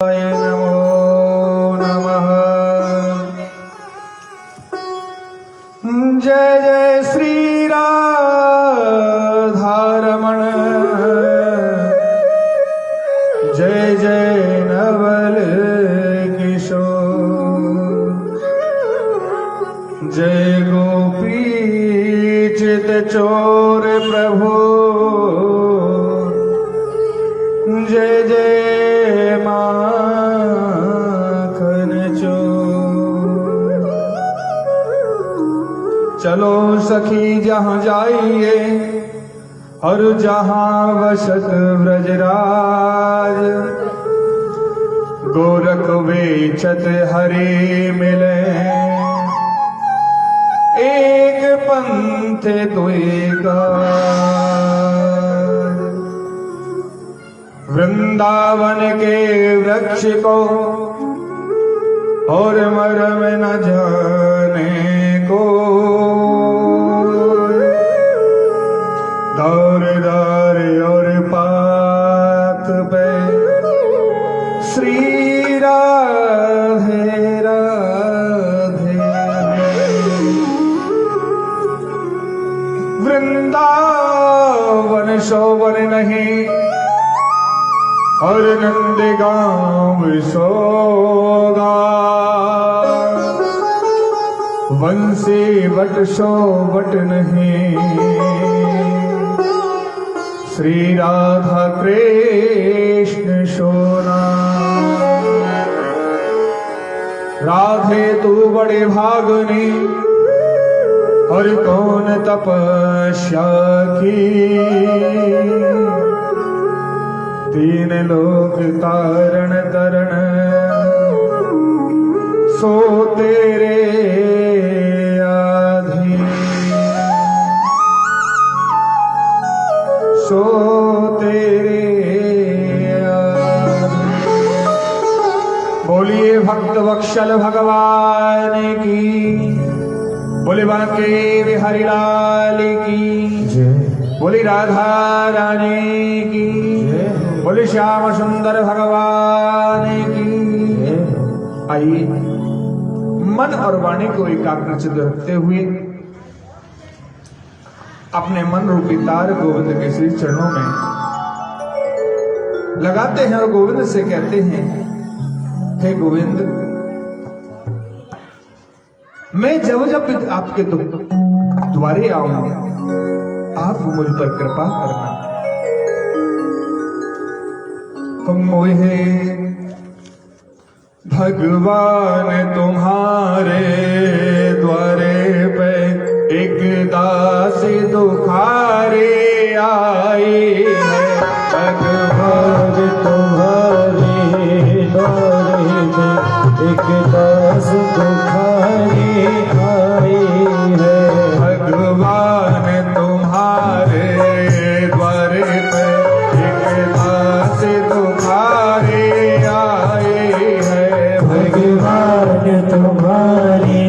नमो नमः। जय जय श्री राधारमण, जय जय नवल किशोर, जय गोपी चित चोर प्रभु, जय जय माखन चोर। चलो सखी जहाँ जाइए और जहाँ वसत व्रजराज, गोरख बेचत हरे मिले, एक पंथ दुई गाज। वृंदावन के वृक्ष को और मरम न जाने को, दौर दौर और पात पे श्री राधे राधे। वृंदावन शोभन नहीं और नंदगांव सोगा, वंशी बट सो बट नहीं, श्री राधा कृष्ण सोना। राधे तू बड़े भागनी और कौन तपस्या की, तीन लोक तारण तरण सो तेरे आधी, सो तेरे आधी। बोलिए भक्त वत्सल भगवान की, बोले बांके बिहारी लाल की जय, बोली राधा रानी की, बोले श्याम सुंदर भगवान की। आइए मन और वाणी को एकाग्रचित रखते हुए अपने मन रूपी तार गोविंद के श्री चरणों में लगाते हैं और गोविंद से कहते हैं, हे गोविंद, मैं जब जब आपके द्वारे आऊं, आप मुझ पर कृपा करना। मोहे भगवान तुम्हारे द्वारे पे एक दास दुखारे आई है। भगवान तुम्हारे द्वारे पे एक दास दुखारे आई है। भगवान तुम्हारे द्वारे पे एक दास दुखारे आए है। भगवान तुम्हारे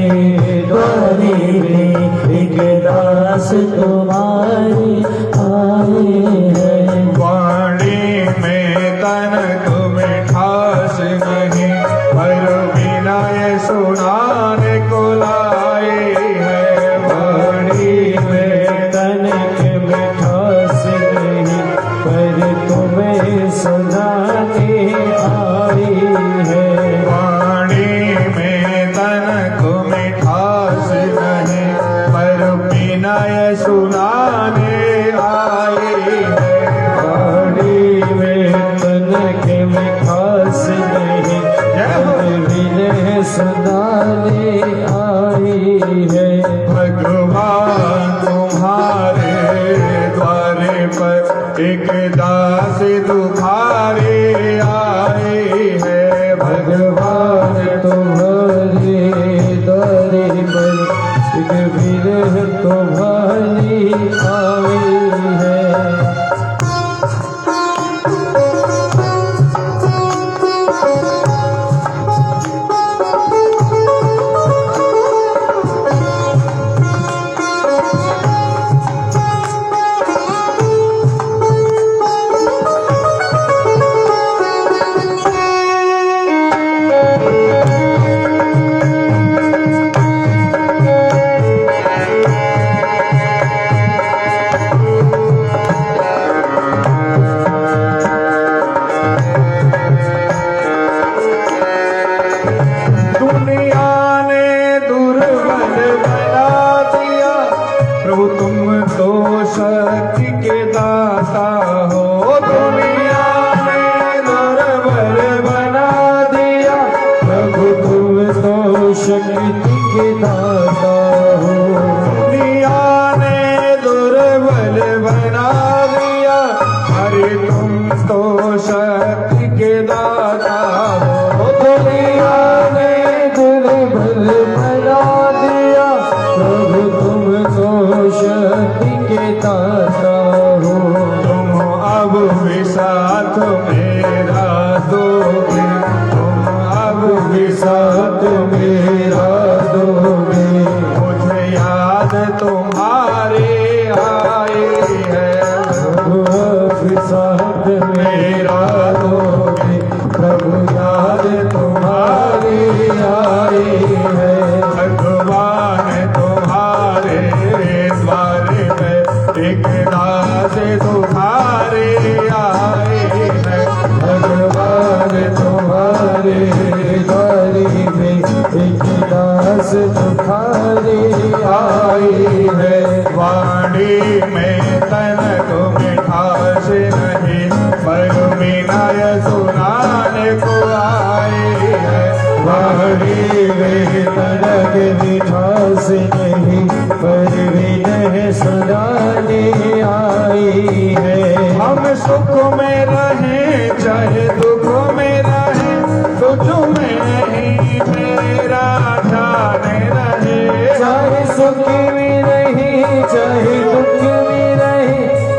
आए हैं। वाणी में तड़क मिठास नहीं पर विनय सुनाने आई है। हम सुख में रहें चाहे दुख में रहें, तुझ में ही मेरा ध्यान रहे। चाहे सुख में रहे चाहे दुख में रहे,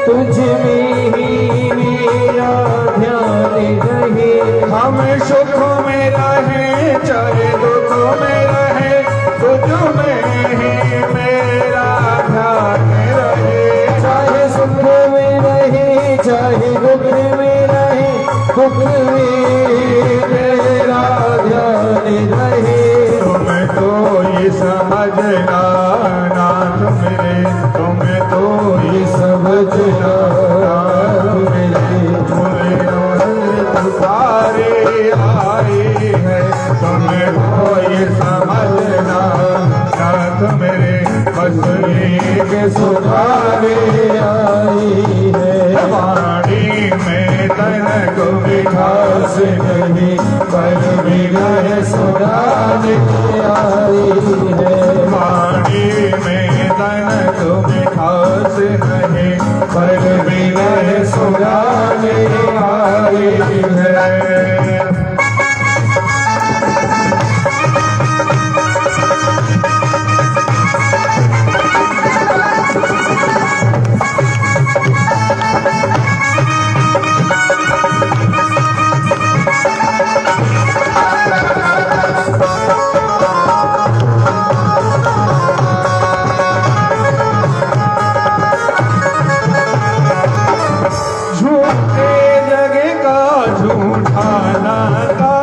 तुझ में ही मेरा ध्यान रहे। हम सुख में रहें चाहे दुख में रहें, तुझ में ही मेरा ध्यान रहे। चाहे सुख में रहे चाहे दुख में रहे, दुख में मेरा ध्यान रहे। तुम्हें तो ये समझना नाथ मेरे, तुम्हें तो ये समझना मेरे पुकारे आए हैं। तुम्हें तो ये समझना नाथ मेरे, बस एक सुधारे आई है। वाणी में तनक मिठास नहीं पर विनय सुनाने आई है। वाणी में तनक मिठास नहीं पर विनय सुनाने आई है। झूठे जगह का झूठा नाता,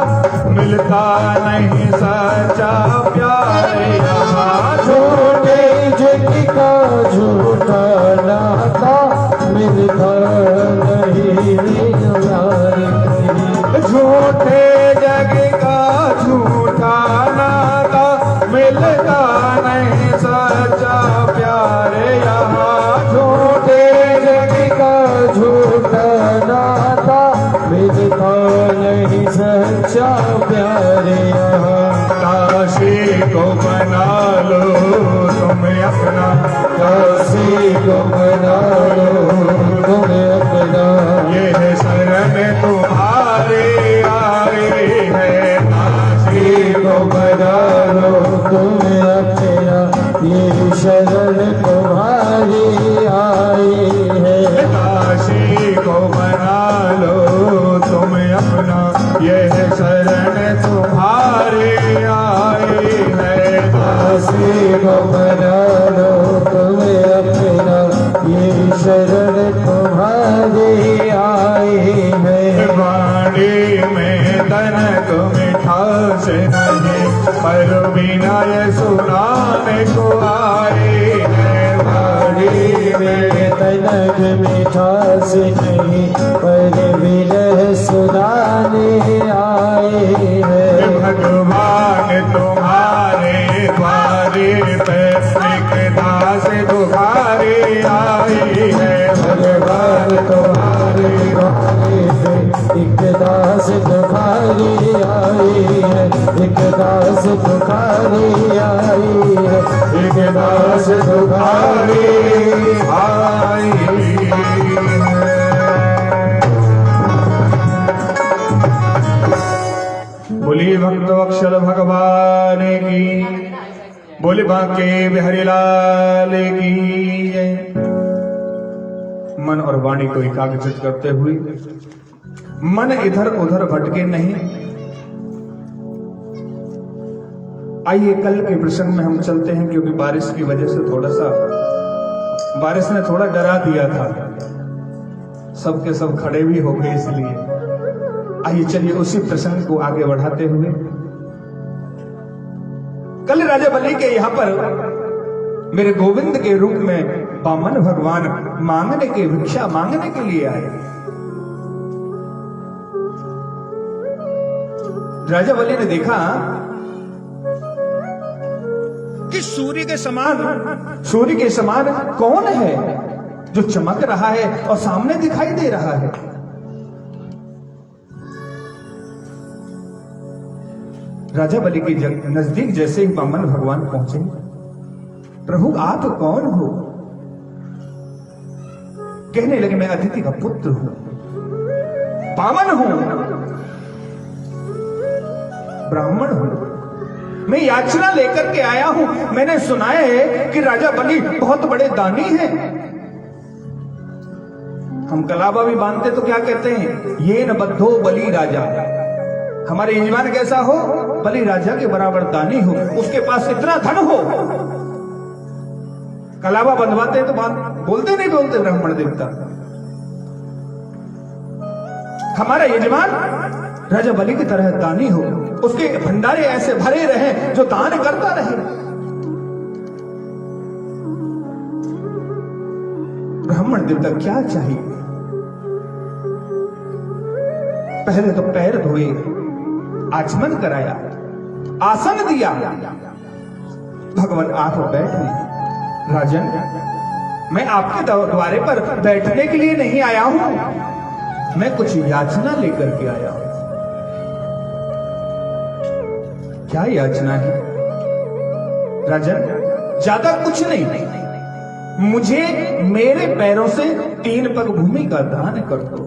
मिलता नहीं सच्चा प्यार यहाँ। झूठे जग का झूठा नाता, मिलता नहीं प्यार कहीं। झूठे जगह का झूठा नाता, मिलता नहीं सच्चा प्यार यहाँ। झूठे जग का झूठा नाता, मिलता नहीं सच्चा प्यार यहाँ। काशी को बना लो तुम अपना, काशी को बना लो तुम अपना। ये शरण तुम्हारे आए हैं। काशी को बना लो तुम अपना, ये शरण तुम्हारी आई है। काशी को बना लो तुम अपना, यह शरण तुम्हारे आए हैं। काशी को बना लो तुम अपना, ये शरण तुम्हारी आई है। वाणी में तनक मिठास नहीं पर विनय सुनाने को आए हैं। वाणी में तनक मिठास नहीं पर विनय सुनाने आए हैं। भगवान तुम्हारे द्वारे पे एक दास दुखारे आए हैं। भगवान तुम्हारे द्वारे पे एक दास तुम्हारी आई है। एक दास तुम्हारी आई है। एक दास तुम्हारे आई है। बोली भक्त वत्सल भगवान की, बोले बांके बिहारी लाल की जय। मन और वाणी को एकाग्रचित करते हुए, मन इधर उधर भटके नहीं। आइए कल के प्रसंग में हम चलते हैं, क्योंकि बारिश की वजह से बारिश ने थोड़ा डरा दिया था, सबके सब खड़े भी हो गए। इसलिए आइए चलिए उसी प्रसंग को आगे बढ़ाते हुए, कल राजा बलि के यहाँ पर मेरे गोविंद के रूप में वामन भगवान मांगने के भिक्षा मांगने के लिए आए। राजा बलि ने देखा कि सूर्य के समान कौन है जो चमक रहा है और सामने दिखाई दे रहा है। राजा बलि के नजदीक जैसे ही वामन भगवान पहुंचे, प्रभु आप कौन हो? कहने लगे मैं अदिति का पुत्र हूं, वामन हूं, ब्राह्मण हूं, मैं याचना लेकर के आया हूं। मैंने सुना है कि राजा बलि बहुत बड़े दानी हैं। हम कलावा भी बांधते तो क्या कहते हैं, ये न बद्धो बलि राजा। हमारे यजमान कैसा हो? बलि राजा के बराबर दानी हो, उसके पास इतना धन हो। कलावा बंधवाते हैं तो बात बोलते नहीं बोलते ब्राह्मण देवता। हमारा यजमान राजा बलि की तरह दानी हो, उसके भंडारे ऐसे भरे रहे जो दान करता रहे। ब्राह्मण देवता क्या चाहिए? पहले तो पैर धोए, आचमन कराया, आसन दिया। भगवान आप बैठे। राजन, मैं आपके द्वारे पर बैठने के लिए नहीं आया हूं, मैं कुछ याचना लेकर के आया हूं। क्या याचना है? राजन, ज्यादा कुछ नहीं, मुझे मेरे पैरों से 3 पग भूमि का दान कर दो।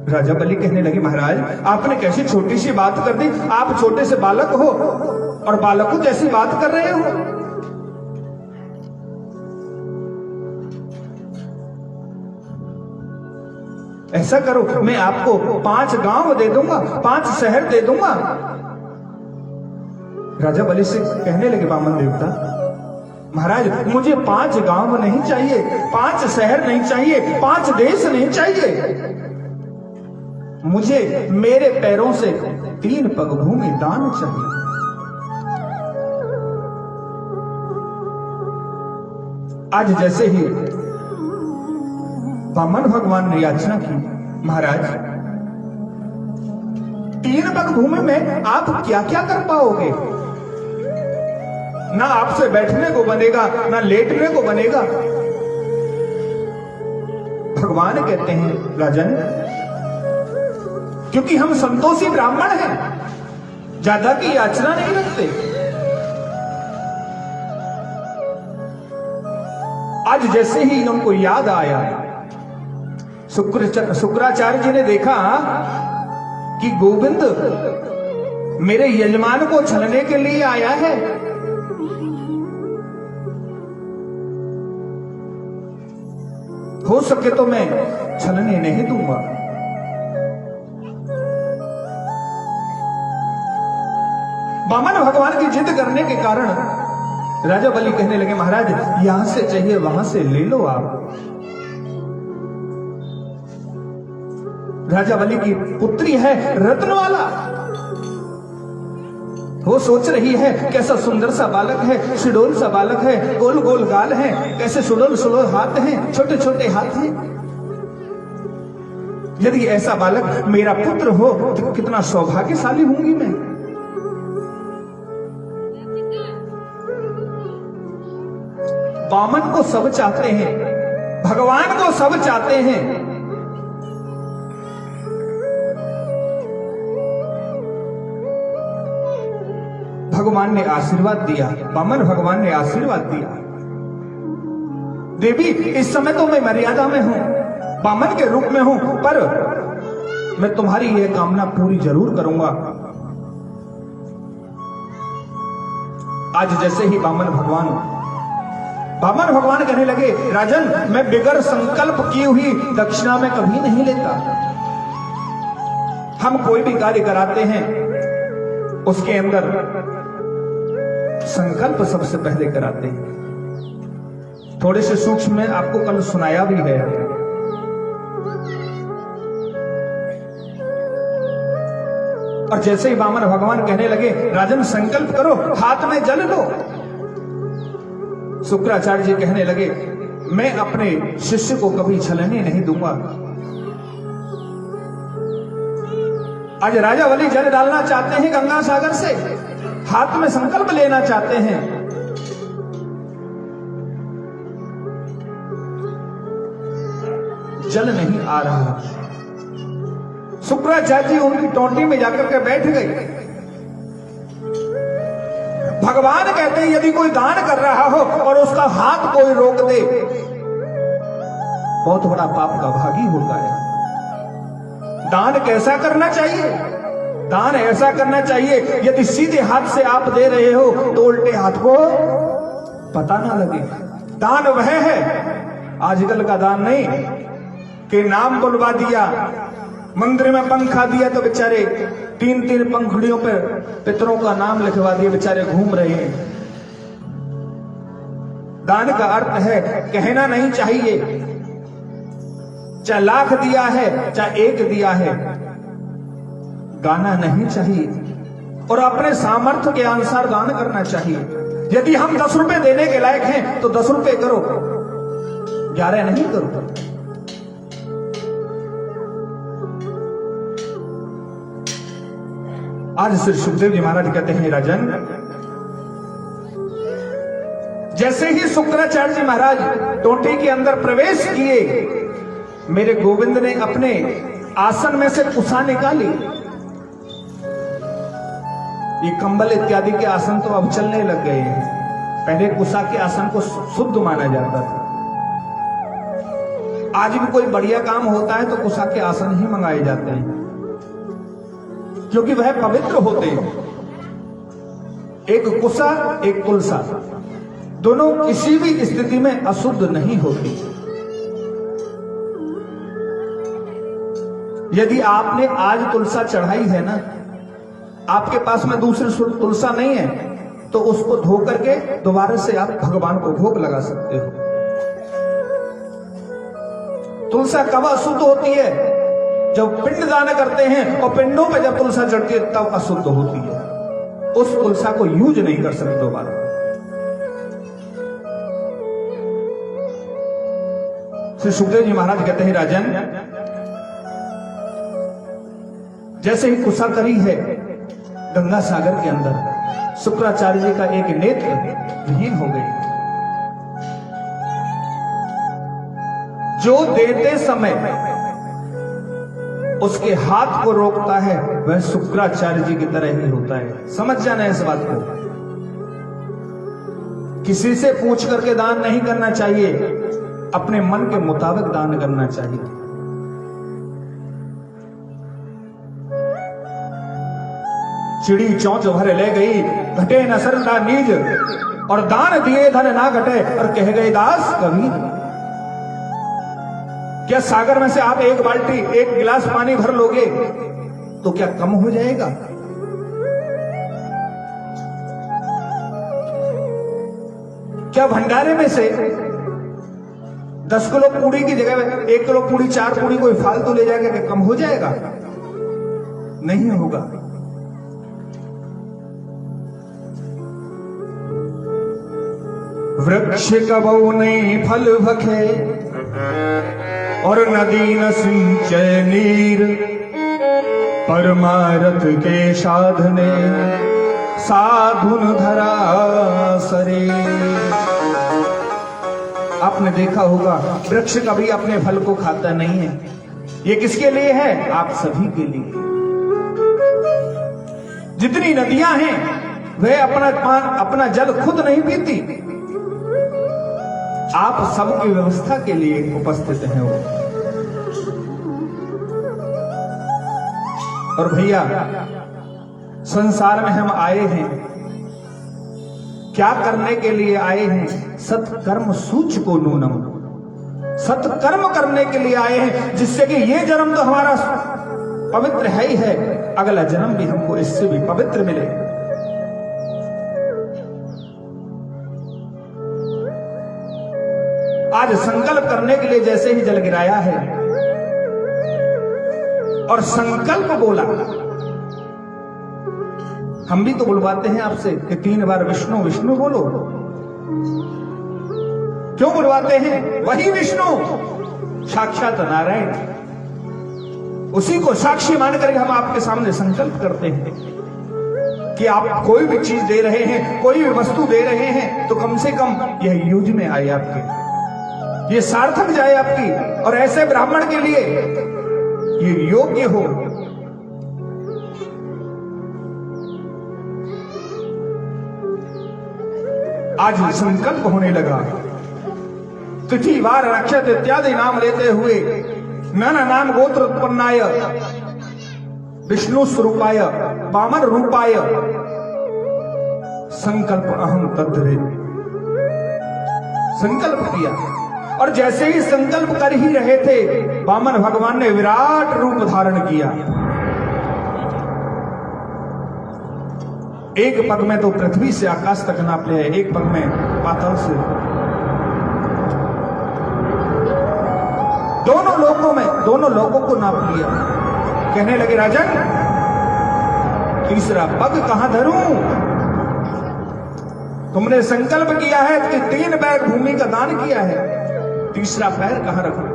राजा बलि कहने लगे महाराज, आपने कैसी छोटी सी बात कर दी। आप छोटे से बालक हो और बालकों जैसी बात कर रहे हो। ऐसा करो, मैं आपको 5 गांव दे दूंगा, 5 शहर दे दूंगा। राजा बलि से कहने लगे वामन देवता, महाराज मुझे 5 गांव नहीं चाहिए, 5 शहर नहीं चाहिए, 5 देश नहीं चाहिए, मुझे मेरे पैरों से 3 पग भूमि दान चाहिए। आज जैसे ही वामन भगवान ने याचना की, महाराज 3 पग भूमि में आप क्या क्या कर पाओगे? ना आपसे बैठने को बनेगा, ना लेटने को बनेगा। भगवान कहते हैं राजन, क्योंकि हम संतोषी ब्राह्मण हैं, ज्यादा की याचना नहीं रखते। आज जैसे ही उनको याद आया, शुक्राचार्य जी ने देखा कि गोविंद मेरे यजमान को छलने के लिए आया है। हो सके तो मैं छलने नहीं दूंगा। वामन भगवान की जिद करने के कारण राजा बलि कहने लगे महाराज यहां से चाहिए वहां से ले लो आप। राजा बलि की पुत्री है रत्नवाला, वो सोच रही है कैसा सुंदर सा बालक है, सुडोल सा बालक है, गोल गोल गाल है, कैसे सुडोल सुडोल हाथ हैं, छोटे छोटे हाथ हैं। यदि ऐसा बालक मेरा पुत्र हो तो कितना सौभाग्यशाली होंगी मैं। वामन को सब चाहते हैं, भगवान को सब चाहते हैं। भगवान ने आशीर्वाद दिया, वामन भगवान ने आशीर्वाद दिया, देवी इस समय तो मैं मर्यादा में हूं, वामन के रूप में हूं, पर मैं तुम्हारी यह कामना पूरी जरूर करूंगा। आज जैसे ही वामन भगवान कहने लगे राजन मैं बिगर संकल्प की हुई दक्षिणा में कभी नहीं लेता। हम कोई भी कार्य कराते हैं उसके अंदर संकल्प सबसे पहले कराते हैं। थोड़े से सूक्ष्म में आपको कल सुनाया भी है। और जैसे ही वामन भगवान कहने लगे राजन संकल्प करो, हाथ में जल लो, शुक्राचार्य जी कहने लगे मैं अपने शिष्य को कभी छलने नहीं दूंगा। आज राजा बलि जल डालना चाहते हैं गंगा सागर से, हाथ में संकल्प लेना चाहते हैं। जल नहीं आ रहा, शुक्राचार्य जी उनकी टोंटी में जाकर के बैठ गए। भगवान कहते हैं यदि कोई दान कर रहा हो और उसका हाथ कोई रोक दे, बहुत बड़ा पाप का भागी होता है। दान कैसा करना चाहिए? दान ऐसा करना चाहिए यदि सीधे हाथ से आप दे रहे हो तो उल्टे हाथ को पता ना लगे। दान वह है, आजकल का दान नहीं कि नाम बुलवा दिया, मंदिर में पंखा दिया तो बेचारे 3-3 पंखुड़ियों पर पितरों का नाम लिखवा दिए, बेचारे घूम रहे हैं। दान का अर्थ है कहना नहीं चाहिए, चाहे लाख दिया है चाहे 1 दिया है, गाना नहीं चाहिए और अपने सामर्थ्य के अनुसार दान करना चाहिए। यदि हम 10 रुपए देने के लायक हैं तो 10 रुपए करो, 11 नहीं करो। आज श्री सुखदेव जी महाराज कहते हैं, राजन, जैसे ही शुक्राचार्य जी महाराज टोंटी के अंदर प्रवेश किए, मेरे गोविंद ने अपने आसन में से कुसा निकाली। ये कंबल इत्यादि के आसन तो अब चलने लग गए हैं, पहले कुसा के आसन को शुद्ध माना जाता था। आज भी कोई बढ़िया काम होता है तो कुसा के आसन ही मंगाए जाते हैं, क्योंकि वह पवित्र होते हैं। एक कुसा एक कुलसा, दोनों किसी भी स्थिति में अशुद्ध नहीं होती। यदि आपने आज तुलसा चढ़ाई है ना, आपके पास में दूसरी तुलसा नहीं है, तो उसको धो करके दोबारा से आप भगवान को भोग लगा सकते हो। तुलसा कब अशुद्ध होती है? जब पिंड दान करते हैं और पिंडों पे जब तुलसा चढ़ती है तब अशुद्ध होती है। उस तुलसा को यूज नहीं कर सकते दोबारा। श्री सुखदेव जी महाराज कहते हैं, राजन, जैसे ही कुसा करी है गंगा सागर के अंदर, शुक्राचार्य जी का एक नेत्र विहीन हो गई। जो देते समय उसके हाथ को रोकता है वह शुक्राचार्य जी की तरह ही होता है। समझ जाना इस बात को। किसी से पूछ करके दान नहीं करना चाहिए, अपने मन के मुताबिक दान करना चाहिए। चिड़ी चौंच भर ले गई, घटे न सरदा नीज, और दान दिए धन ना घटे, और कह गए दास कभी। क्या सागर में से आप 1 बाल्टी 1 गिलास पानी भर लोगे तो क्या कम हो जाएगा? क्या भंडारे में से 10 किलो पूड़ी की जगह में 1 किलो पूड़ी 4 पूड़ी कोई फालतू ले जाएगा, क्या कम हो जाएगा? नहीं होगा। वृक्ष कबौ नहीं फल भखे, और नदी न सिंचय नीर, परमारथ के साधने साधुन धरा शरीर। आपने देखा होगा वृक्ष कभी अपने फल को खाता नहीं है। ये किसके लिए है? आप सभी के लिए। जितनी नदियां हैं वह अपना जल खुद नहीं पीती, आप सबकी व्यवस्था के लिए उपस्थित हैं वो। और भैया, संसार में हम आए हैं, क्या करने के लिए आए हैं? सत्कर्म सूच को नूनम, सत्कर्म करने के लिए आए हैं, जिससे कि ये जन्म तो हमारा पवित्र है ही है, अगला जन्म भी हमको इससे भी पवित्र मिले। आज संकल्प करने के लिए जैसे ही जल गिराया है और संकल्प बोला, हम भी तो बुलवाते हैं आपसे कि 3 बार विष्णु विष्णु बोलो। क्यों बुलवाते हैं? वही विष्णु साक्षात नारायण, उसी को साक्षी मान करके हम आपके सामने संकल्प करते हैं कि आप कोई भी चीज दे रहे हैं, कोई भी वस्तु दे रहे हैं, तो कम से कम यह यूज में आए आपके, ये सार्थक जाए आपकी, और ऐसे ब्राह्मण के लिए ये योग्य हो आज संकल्प होने लगा। तिथि वार नक्षत्र इत्यादि नाम लेते हुए नाना नाम गोत्र उत्पन्नाय विष्णु स्वरूपाय वामन रूपाय संकल्प अहम तद्रे, संकल्प किया। और जैसे ही संकल्प कर ही रहे थे, वामन भगवान ने विराट रूप धारण किया। एक पग में तो पृथ्वी से आकाश तक नाप लिया, एक पग में पाताल से, दोनों लोगों को नाप लिया। कहने लगे राजन, तीसरा पग कहां धरूं? तुमने संकल्प किया है कि 3 बैग भूमि का दान किया है, तीसरा पैर कहां रखूं?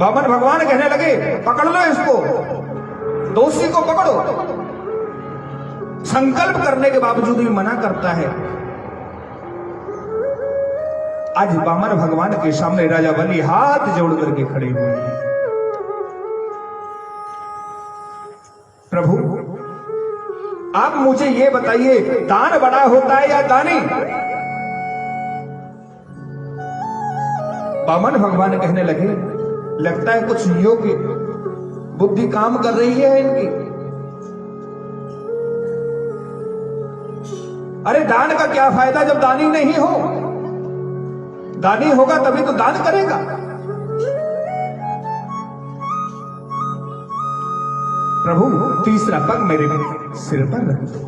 वामन भगवान कहने लगे पकड़ लो इसको, दोषी को पकड़ो। संकल्प करने के बावजूद भी मना करता है। आज वामन भगवान के सामने राजा बलि हाथ जोड़ करके खड़े हुए हैं। प्रभु आप मुझे ये बताइए, दान बड़ा होता है या दानी? वामन भगवान कहने लगे लगता है कुछ योग्य बुद्धि काम कर रही है इनकी। अरे दान का क्या फायदा जब दानी नहीं हो? दानी होगा तभी तो दान करेगा। प्रभु तीसरा पग मेरे सिर पर रख दो।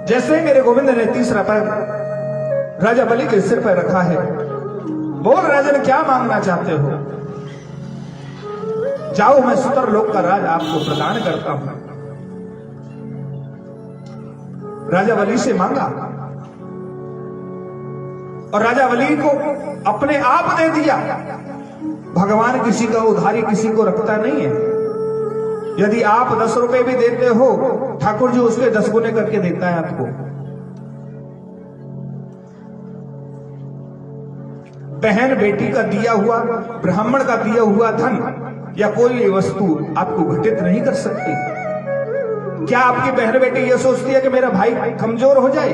जैसे ही मेरे गोविंद ने तीसरा पग राजा बलि के सिर पर रखा है, बोल राजन क्या मांगना चाहते हो? जाओ मैं सुतर लोक का राज आपको प्रदान करता हूं। राजा बलि से मांगा और राजा बलि को अपने आप दे दिया। भगवान किसी का उधारी किसी को रखता नहीं है। यदि आप 10 रुपए भी देते हो, ठाकुर जी उसके 10 गुने करके देता है आपको। बहन बेटी का दिया हुआ, ब्राह्मण का दिया हुआ धन या कोई वस्तु आपको घटित नहीं कर सकती। क्या आपकी बहन बेटी यह सोचती है कि मेरा भाई कमजोर हो जाए,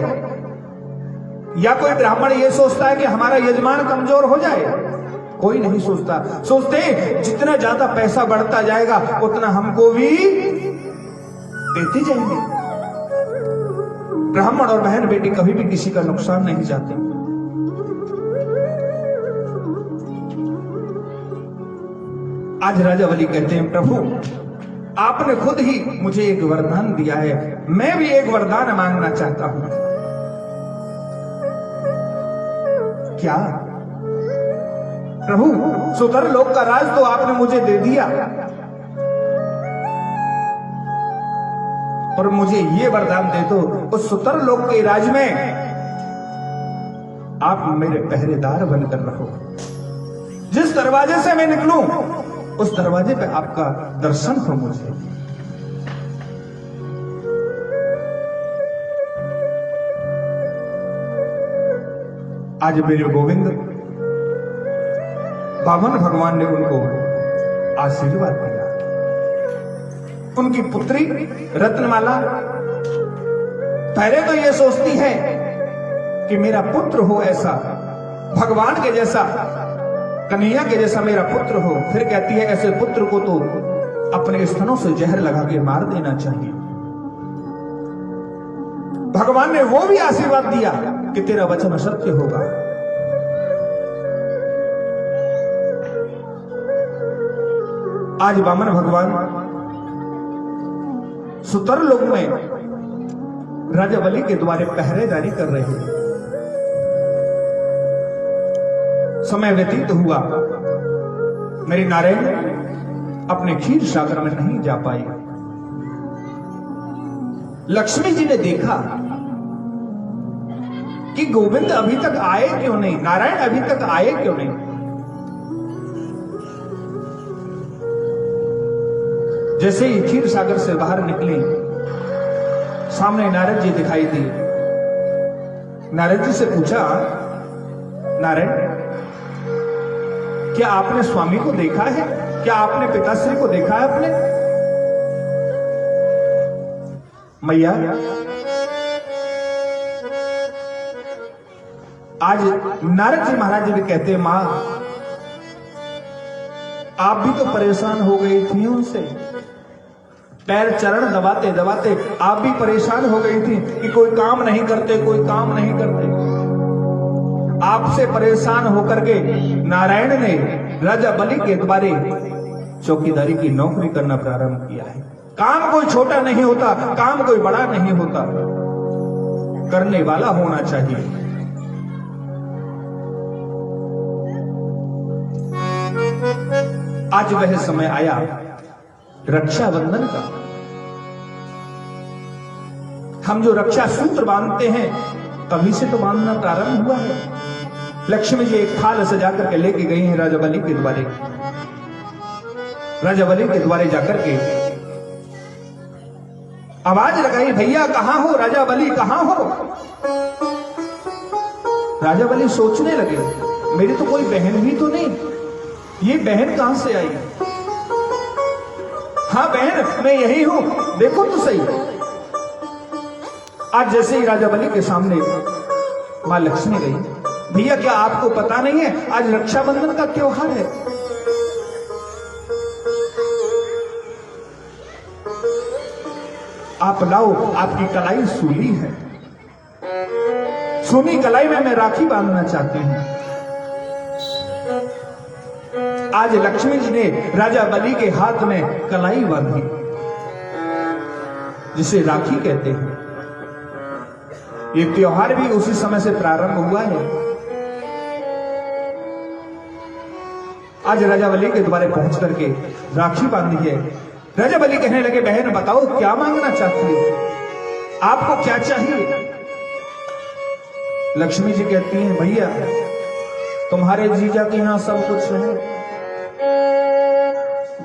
या कोई ब्राह्मण यह सोचता है कि हमारा यजमान कमजोर हो जाए? कोई नहीं सोचता। सोचते जितना ज्यादा पैसा बढ़ता जाएगा उतना हमको भी देते जाएंगे। ब्राह्मण और बहन बेटी कभी भी किसी का नुकसान नहीं चाहते। आज राजा बलि कहते हैं प्रभु आपने खुद ही मुझे एक वरदान दिया है, मैं भी एक वरदान मांगना चाहता हूं। क्या? प्रभु सुतर लोक का राज तो आपने मुझे दे दिया, और मुझे ये वरदान दे दो उस सुतर लोक के राज में आप मेरे पहरेदार बनकर रहो। जिस दरवाजे से मैं निकलूं उस दरवाजे पे आपका दर्शन हो मुझे। आज मेरे गोविंद वामन भगवान ने उनको आशीर्वाद दिया। उनकी पुत्री रत्नमाला पहले तो यह सोचती है कि मेरा पुत्र हो ऐसा, भगवान के जैसा, कन्हैया के जैसा मेरा पुत्र हो। फिर कहती है ऐसे पुत्र को तो अपने स्तनों से जहर लगा के मार देना चाहिए। भगवान ने वो भी आशीर्वाद दिया कि तेरा वचन सत्य होगा। आज वामन भगवान सुतर लोक में राजा बलि के द्वारे पहरेदारी कर रहे हैं। समय व्यतीत हुआ, मेरी नारायण अपने क्षीर सागर में नहीं जा पाई। लक्ष्मी जी ने देखा कि गोविंद अभी तक आए क्यों नहीं, नारायण अभी तक आए क्यों नहीं। जैसे ही क्षीर सागर से बाहर निकली, सामने नारद जी दिखाई दिए। नारद जी से पूछा, नारायण क्या आपने स्वामी को देखा है? क्या आपने पिताश्री को देखा है? अपने मैया आज नारद जी महाराज जी भी कहते हैं, मां आप भी तो परेशान हो गई थी उनसे, पैर चरण दबाते दबाते आप भी परेशान हो गई थी कि कोई काम नहीं करते, कोई काम नहीं करते। आपसे परेशान होकर के नारायण ने राजा बलि के द्वारे चौकीदारी की नौकरी करना प्रारंभ किया है। काम कोई छोटा नहीं होता, काम कोई बड़ा नहीं होता, करने वाला होना चाहिए। आज वह समय आया रक्षाबंधन का। हम जो रक्षा सूत्र बांधते हैं तभी से तो बांधना प्रारंभ हुआ है। लक्ष्मी जी एक थाल सजा करके लेके गई हैं राजा बलि के द्वारे। राजा बलि के द्वारे जाकर के आवाज लगाई, भैया कहां हो, राजा बलि कहां हो। राजा बलि सोचने लगे, मेरी तो कोई बहन भी तो नहीं, ये बहन कहां से आई। हाँ बहन मैं यही हूं, देखो तो सही। आज जैसे ही राजा बलि के सामने मां लक्ष्मी गई, भैया क्या आपको पता नहीं है आज रक्षाबंधन का त्योहार है। आप लाओ, आपकी कलाई सूली है, सूनी कलाई में मैं राखी बांधना चाहती हूं। आज लक्ष्मी जी ने राजा बलि के हाथ में कलाई बांधी, जिसे राखी कहते हैं। ये त्योहार भी उसी समय से प्रारंभ हुआ है। आज राजा बलि के द्वारे पहुंच करके राखी बांधी है। राजा बलि कहने लगे, बहन बताओ क्या मांगना चाहती हो, आपको क्या चाहिए। लक्ष्मी जी कहती हैं, भैया तुम्हारे जीजा के यहां सब कुछ है,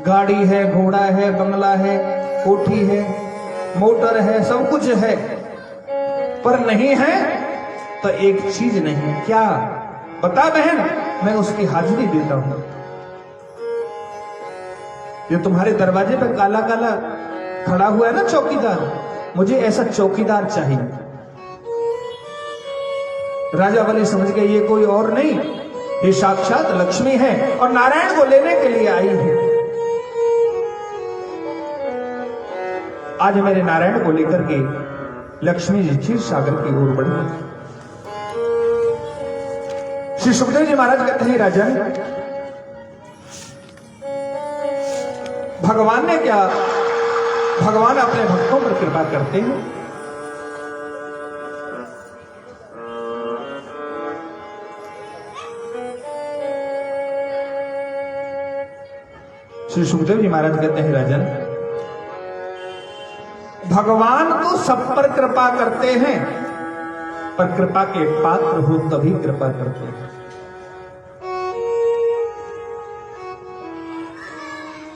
गाड़ी है, घोड़ा है, बंगला है, कोठी है, मोटर है, सब कुछ है, पर नहीं है तो एक चीज नहीं। क्या बता बहन, मैं उसकी हाजिरी देता हूं। जो तुम्हारे दरवाजे पे काला काला खड़ा हुआ है ना चौकीदार, मुझे ऐसा चौकीदार चाहिए। राजा बलि समझ गए ये कोई और नहीं, ये साक्षात लक्ष्मी है और नारायण को लेने के लिए आई है। आज मेरे नारायण को लेकर के लक्ष्मी जी क्षीर सागर की ओर बढ़ी। श्री सुखदेव जी महाराज कहते हैं, राजन भगवान ने क्या, भगवान अपने भक्तों पर कृपा करते हैं। श्री सुखदेव जी महाराज कहते हैं, राजन भगवान तो सब पर कृपा करते हैं, पर कृपा के पात्र हो तभी कृपा करते हैं।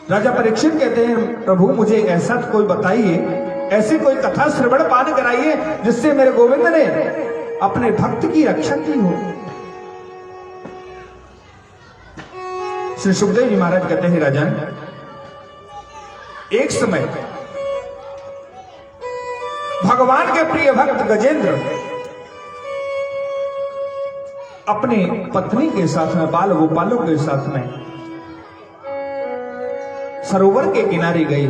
राजा परीक्षित कहते हैं, प्रभु मुझे ऐसा कोई बताइए, ऐसी कोई कथा श्रवण पान कराइए जिससे मेरे गोविंद ने अपने भक्त की रक्षा की हो। श्री सुखदेव जी महाराज कहते हैं, राजन एक समय भगवान के प्रिय भक्त गजेंद्र अपनी पत्नी के साथ में, बाल गोपालों के साथ में सरोवर के किनारे गए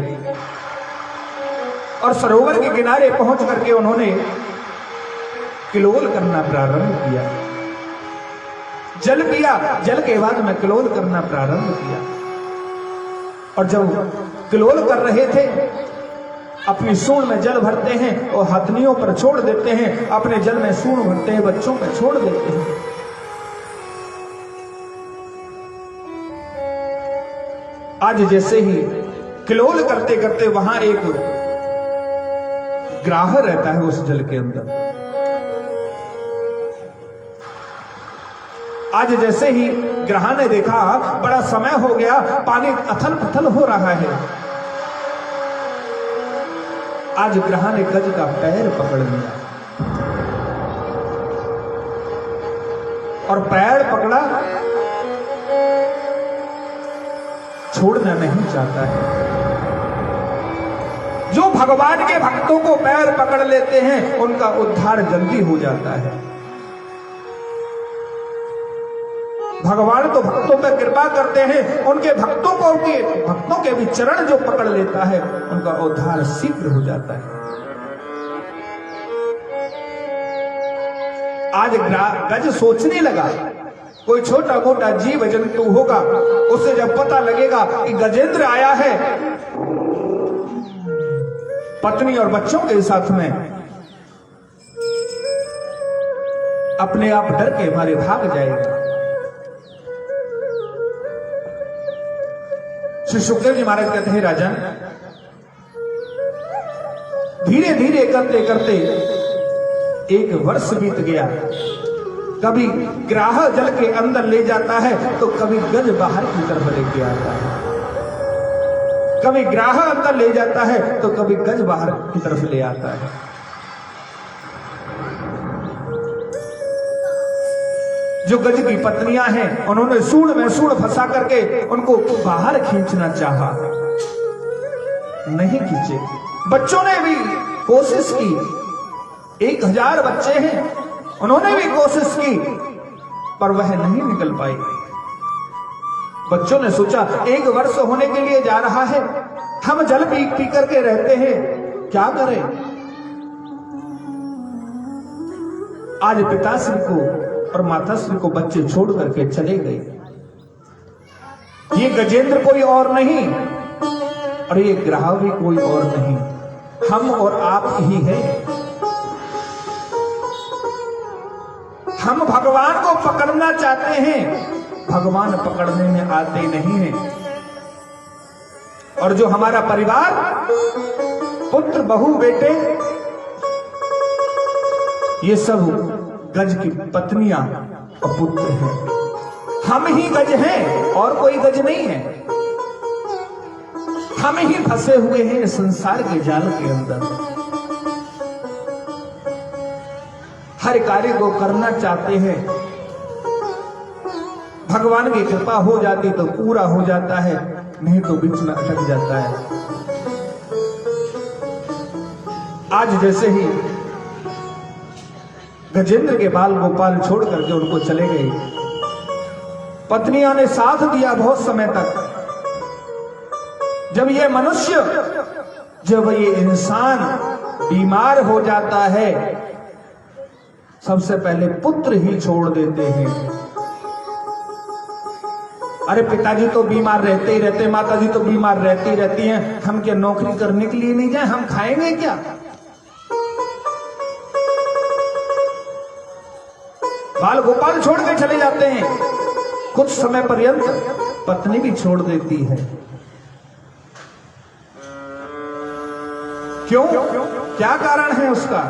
और सरोवर के किनारे पहुंच करके उन्होंने किलोल करना प्रारंभ किया। जल पिया, जल के बाद में किलोल करना प्रारंभ किया। और जब किलोल कर रहे थे, अपनी सूंड में जल भरते हैं और हथनियों पर छोड़ देते हैं, अपने जल में सूंड भरते हैं, बच्चों पर छोड़ देते हैं। आज जैसे ही किलोल करते करते वहां एक ग्राह रहता है उस जल के अंदर। आज जैसे ही ग्राह ने देखा बड़ा समय हो गया, पानी अथल पथल हो रहा है। आज ग्राह ने गज का पैर पकड़ लिया और पैर पकड़ा, छोड़ना नहीं चाहता है। जो भगवान के भक्तों को पैर पकड़ लेते हैं उनका उद्धार जल्दी हो जाता है। भगवान तो भक्तों पर कृपा करते हैं, उनके भक्तों को उनके भक्तों के भी चरण जो पकड़ लेता है उनका उद्धार शीघ्र हो जाता है। आज गज सोचने लगा, कोई छोटा मोटा जीव जंतु होगा, उसे जब पता लगेगा कि गजेंद्र आया है पत्नी और बच्चों के साथ में, अपने आप डर के मारे भाग जाएगा। श्री सुखदेव जी महाराज कहते हैं, राजन धीरे धीरे करते करते 1 वर्ष बीत गया। कभी ग्राह जल के अंदर ले जाता है तो कभी गज बाहर की तरफ लेके आता है, कभी ग्राह अंदर ले जाता है तो कभी गज बाहर की तरफ ले आता है। जो गज की पत्नियां हैं उन्होंने सूंड में सूंड फंसा करके उनको बाहर खींचना चाहा, नहीं खींचे। बच्चों ने भी कोशिश की, 1000 बच्चे हैं, उन्होंने भी कोशिश की पर वह नहीं निकल पाई। बच्चों ने सोचा 1 वर्ष होने के लिए जा रहा है, हम जल पी पी करके रहते हैं, क्या करें। आज पिताश्री को और माताश्री को बच्चे छोड़ करके चले गए। ये गजेंद्र कोई और नहीं और ये ग्राह भी कोई और नहीं, हम और आप ही हैं। हम भगवान को पकड़ना चाहते हैं, भगवान पकड़ने में आते नहीं हैं। और जो हमारा परिवार, पुत्र बहू बेटे, ये सब गज की पत्नियां और पुत्र हैं। हम ही गज हैं और कोई गज नहीं है। हम ही फंसे हुए हैं संसार के जाल के अंदर। हर कार्य को करना चाहते हैं, भगवान की कृपा हो जाती तो पूरा हो जाता है, नहीं तो बीच में अटक जाता है। आज जैसे ही गजेंद्र के बाल गोपाल छोड़ करके उनको चले गए, पत्नियों ने साथ दिया बहुत समय तक। जब ये मनुष्य, जब ये इंसान बीमार हो जाता है, सबसे पहले पुत्र ही छोड़ देते हैं। अरे पिताजी तो बीमार रहते ही रहते, माताजी तो बीमार रहती रहती हैं, हम क्या नौकरी करने के लिए नहीं जाए, हम खाएंगे क्या। बाल गोपाल छोड़ के चले जाते हैं, कुछ समय पर्यंत पत्नी भी छोड़ देती है। क्यों, क्या कारण है उसका।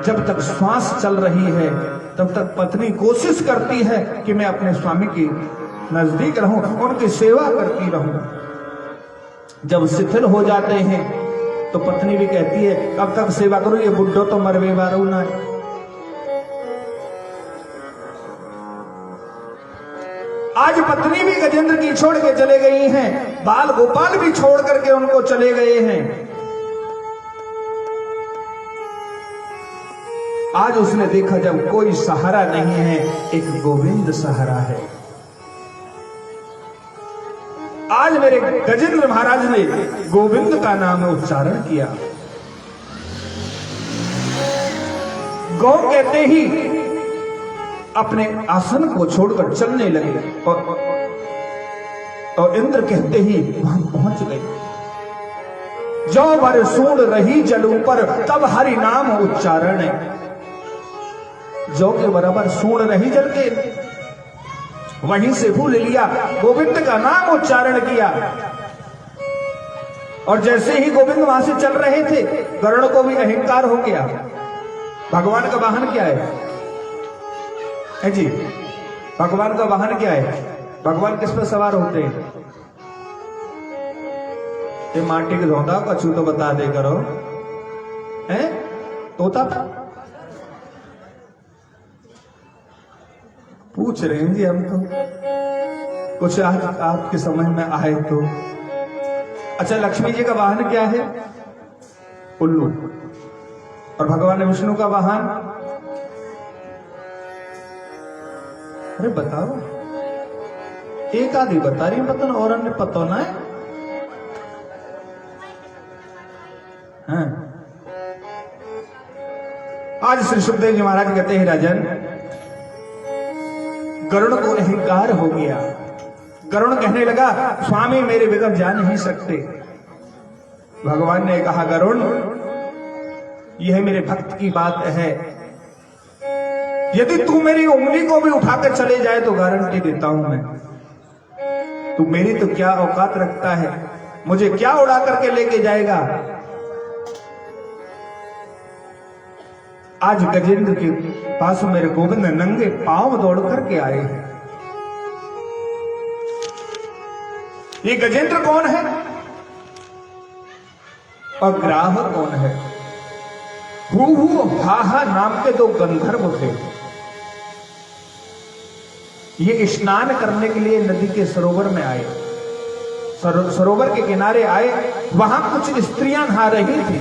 जब तक श्वास चल रही है तब तक पत्नी कोशिश करती है कि मैं अपने स्वामी के नजदीक रहूं, उनकी सेवा करती रहूं। जब शिथिल हो जाते हैं तो पत्नी भी कहती है कब तक सेवा करूं, ये बुड्ढो तो मरवे बारू ना। आज पत्नी भी गजेंद्र की छोड़ के चले गई हैं, बाल गोपाल भी छोड़ करके उनको चले गए हैं। आज उसने देखा जब कोई सहारा नहीं है, एक गोविंद सहारा है। आज मेरे गजेंद्र महाराज ने गोविंद का नाम उच्चारण किया। गौ कहते ही अपने आसन को छोड़कर चलने लगे और इंद्र कहते ही वहां पहुंच गए। जो भर सूंड रही जल ऊपर तब हरि नाम उच्चारण है। जो के बराबर सूंड रही जल के, वहीं से फूल लिया, गोविंद का नाम उच्चारण किया। और जैसे ही गोविंद वहां से चल रहे थे, गरुड़ को भी अहंकार हो गया। भगवान का वाहन क्या है जी, भगवान का वाहन क्या है। भगवान किस पर सवार होते हैं। ये माटी के धोता कछु तो बता दे करो, है तोता पर पूछ रहे हैं जी हम तो, कुछ आज आपके समझ में आए तो। अच्छा, लक्ष्मी जी का वाहन क्या है? उल्लू। और भगवान विष्णु का वाहन? अरे बताओ, एक आदि बता रही पतन और अन्य पतो ना है। हाँ। आज श्री सुखदेव जी महाराज कहते हैं, राजन, गरुड़ को अहंकार हो गया। गरुड़ कहने लगा, स्वामी मेरे बगैर जा नहीं सकते। भगवान ने कहा, गरुड़, यह मेरे भक्त की बात है, यदि तू मेरी उंगली को भी उठाकर चले जाए तो गारंटी देता हूं मैं, तू मेरी तो क्या औकात रखता है, मुझे क्या उड़ा करके लेके जाएगा। आज गजेंद्र के पास मेरे गोविंद नंगे पांव दौड़ करके आए हैं। ये गजेंद्र कौन है और ग्राह कौन है? हु हा हा नाम के दो गंधर्व थे। ये स्नान करने के लिए नदी के सरोवर में आए। सरोवर के किनारे आए, वहां कुछ स्त्रियां नहा रही थी,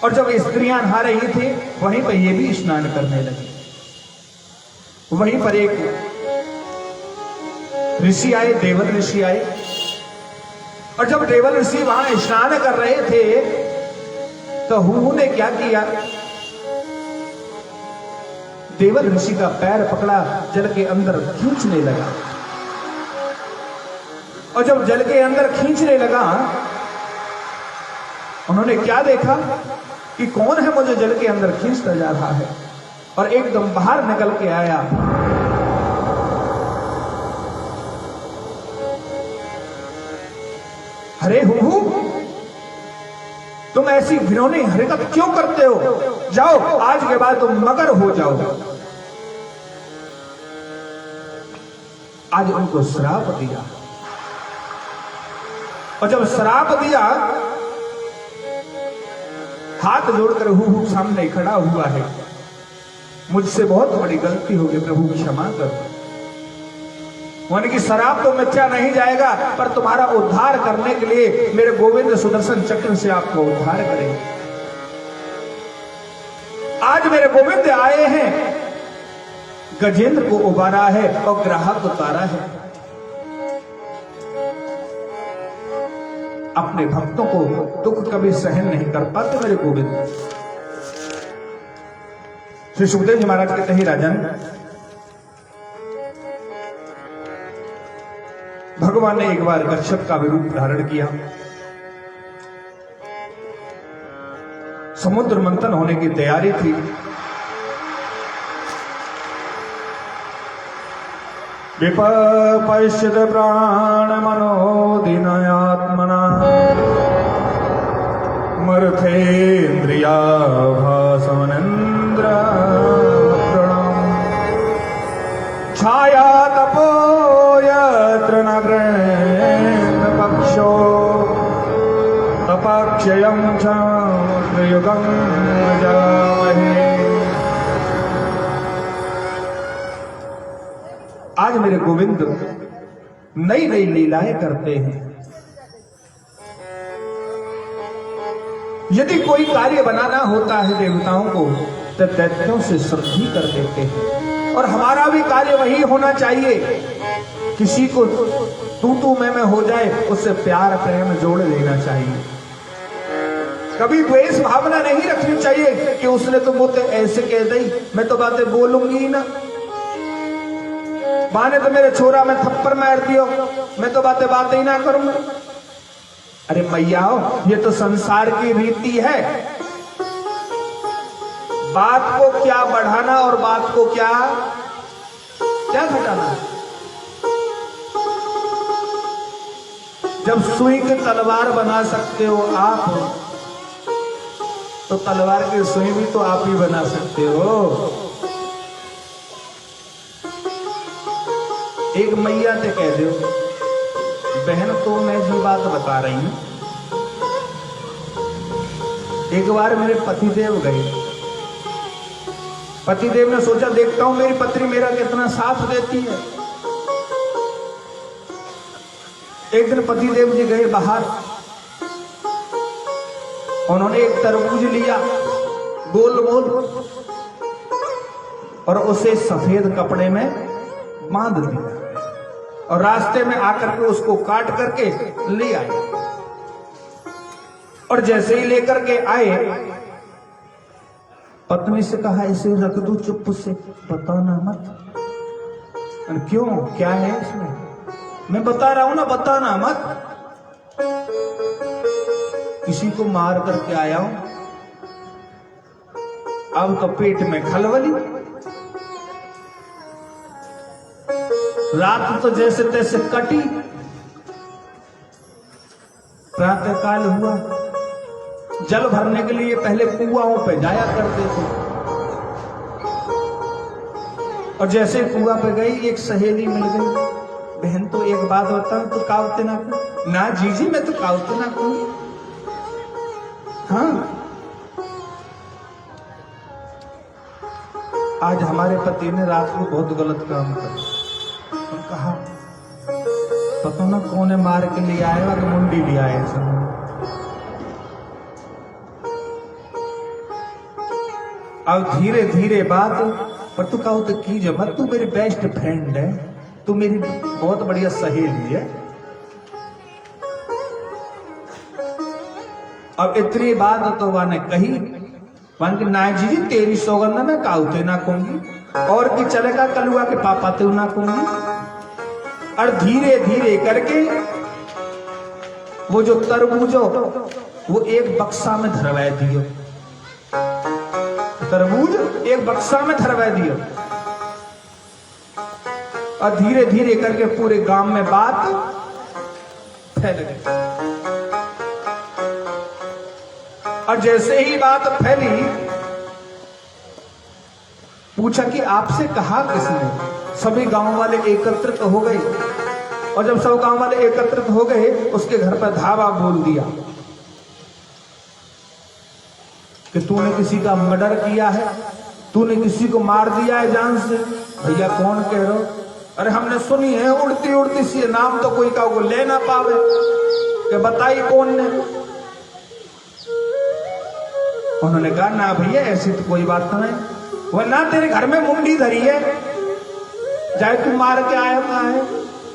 और जब स्त्रियां नहा रही थी वहीं पर ये भी स्नान करने लगी। वहीं पर एक ऋषि आए, देवल ऋषि आए, और जब देवल ऋषि वहां स्नान कर रहे थे तो हु ने क्या किया, देवल ऋषि का पैर पकड़ा, जल के अंदर खींचने लगा। और जब जल के अंदर खींचने लगा, उन्होंने क्या देखा कि कौन है मुझे जल के अंदर खींचता जा रहा है, और एकदम बाहर निकल के आया। अरे हु, तुम ऐसी घिनौनी हरकत क्यों करते हो? जाओ, आज के बाद तुम मगर हो जाओ। आज उनको श्राप दिया, और जब श्राप दिया, हाथ जोड़कर हु सामने खड़ा हुआ है, मुझसे बहुत बड़ी गलती हो गई, प्रभु क्षमा कर। उनकी शराब तो मिथ्या नहीं जाएगा, पर तुम्हारा उद्धार करने के लिए मेरे गोविंद सुदर्शन चक्र से आपको उद्धार करेंगे। आज मेरे गोविंद आए हैं, गजेंद्र को उबारा है और ग्राहक उतारा है। अपने भक्तों को दुख कभी सहन नहीं कर पाते मेरे गोविंद। श्री सुखदेव जी महाराज कहते हैं, राजन, भगवान ने एक बार कच्छप का भी रूप धारण किया। समुद्र मंथन होने की तैयारी थी। विपश्यत प्राण मनोदिनयात्मना मर्थेन्द्रिया भासवनेन्द्र छाया तपो यत्र न गृह्ण पक्षो तपाक्षयं चन्द्रयुगं जामहे। आज मेरे गोविंद नई नई लीलाएं करते हैं। यदि कोई कार्य बनाना होता है देवताओं को, तो दैत्यों से श्रद्धि कर देते हैं, और हमारा भी कार्य वही होना चाहिए। किसी को तू मैं हो जाए, उससे प्यार प्रेम जोड़ लेना चाहिए। कभी द्वेष भावना नहीं रखनी चाहिए कि उसने तो मुझे ऐसे कह दी, मैं तो बातें बोलूंगी ही ना, माने तो मेरे छोरा में थप्पड़ मार दियो, मैं तो बातें ही ना करूंगा। अरे मैया, ये तो संसार की रीति है। बात को क्या बढ़ाना और बात को क्या घटाना। जब सुई की तलवार बना सकते हो आप, तो तलवार की सुई भी तो आप ही बना सकते हो। एक मैया से कह दो, बहन तो मैं जो बात बता रही हूं, एक बार मेरे पतिदेव गए। पतिदेव ने सोचा, देखता हूं मेरी पत्नी मेरा कितना साथ देती है। एक दिन पतिदेव जी गए बाहर, उन्होंने एक तरबूज लिया गोल गोल और उसे सफेद कपड़े में बांध दिया और रास्ते में आकर के उसको काट करके ले आए। और जैसे ही लेकर के आए, पत्नी से कहा इसे रख दो चुप से, बताना मत। क्यों, क्या है इसमें? मैं बता रहा हूं ना, बताना मत। किसी को मार करके आया हूं, अब तो पेट में खलबली। रात तो जैसे तैसे कटी, प्रातःकाल हुआ, जल भरने के लिए पहले कुआओं पे जाया करते थे। और जैसे कुआं पे गई, एक सहेली मिल गई। बहन तो एक बात बताऊं, तो कावते ना को? ना जीजी, मैं तो कावते ना को। हाँ, आज हमारे पति ने रात को बहुत गलत काम किया और कहा पता ना कौन है मार के लिए आएगा कि मुंडी ले आए सब। अब धीरे धीरे बात, पर तू कहो तो की जब तू मेरी बेस्ट फ्रेंड है, तू मेरी बहुत बढ़िया सहेली है। अब इतनी बात तो वाने कही, मान के ना जी तेरी सौगंध में काउते ना कहूंगी, और की चलेगा कलुआ के पापा ते ना कहूंगी। और धीरे धीरे करके वो जो तरबूजो वो एक बक्सा में धरवा दियो, तरबूज एक बक्सा में धरवा दियो। और धीरे धीरे करके पूरे गांव में बात फैल गई। और जैसे ही बात फैली, पूछा कि आपसे कहा किसने? सभी गांव वाले एकत्रित हो गए। और जब सब गांव वाले एकत्रित हो गए, उसके घर पर धावा बोल दिया कि तूने किसी का मर्डर किया है, तूने किसी को मार दिया है जान से। भैया कौन कह रहे हो? अरे हमने सुनी है उड़ती उड़ती सी, नाम तो कोई का वो ले ना पावे, कि बताई कौन ने? उन्होंने कहा ना भैया ऐसी तो कोई बात नहीं, वह ना तेरे घर में मुंडी धरी है, जाए तू मार के आया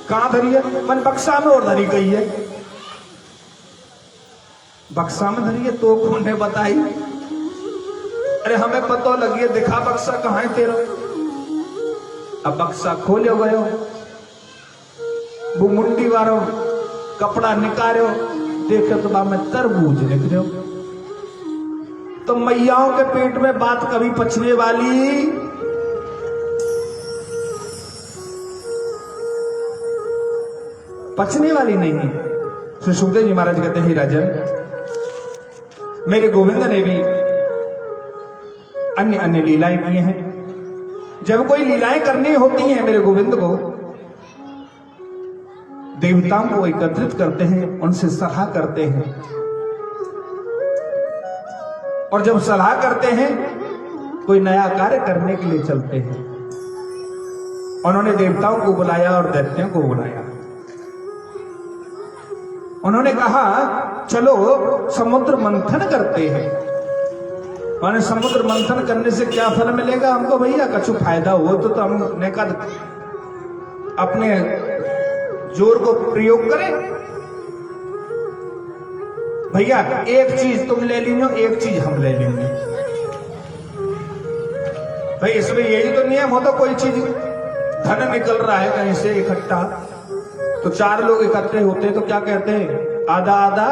कहाँ धरी है? मन बक्सा में और धरी गई है। बक्सा में धरी है तो कौन ने बताई? अरे हमें पता लगी है, दिखा बक्सा कहाँ है तेरा। अब बक्सा खोले गयो, वो मुंडी वालो कपड़ा निकालो, देखे तो मैं तरबूज लिख दो। तो मैयाओं के पेट में बात कभी पचने वाली? पचने वाली नहीं है। श्री सुखदेव जी महाराज कहते हैं राजन, मेरे गोविंद ने भी अन्य अन्य लीलाएं की हैं। जब कोई लीलाएं करनी होती हैं मेरे गोविंद को, देवताओं को एकत्रित करते हैं, उनसे सलाह करते हैं। और जब सलाह करते हैं, कोई नया कार्य करने के लिए चलते हैं। उन्होंने देवताओं को बुलाया और दैत्यों को बुलाया। उन्होंने कहा चलो समुद्र मंथन करते हैं। माने समुद्र मंथन करने से क्या फल मिलेगा हमको? भैया कछु फायदा हो तो हमने कहा अपने जोर को प्रयोग करें। भैया एक चीज तुम ले लीजिए, एक चीज हम ले लेंगे। भाई इसमें यही तो नियम हो, तो कोई चीज धन निकल रहा है कहीं से इकट्ठा, तो चार लोग इकट्ठे होते तो क्या कहते हैं? आधा आधा